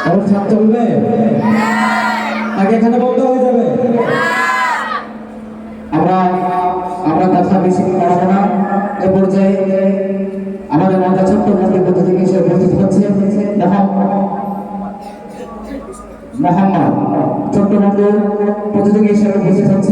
और ছাদ চলবে আগে এখানে বন্ধ হয়ে যাবে আমরা আমরা কথা বেশি বাড়াবো না এই পর্যায়ে আমাদের মাথা ছোট্ট মন্দির মধ্যে থেকে এসে উপস্থিত হচ্ছে মোহাম্মদ ছোট্ট মন্দির প্রতিযোগী হিসেবে উপস্থিত হচ্ছে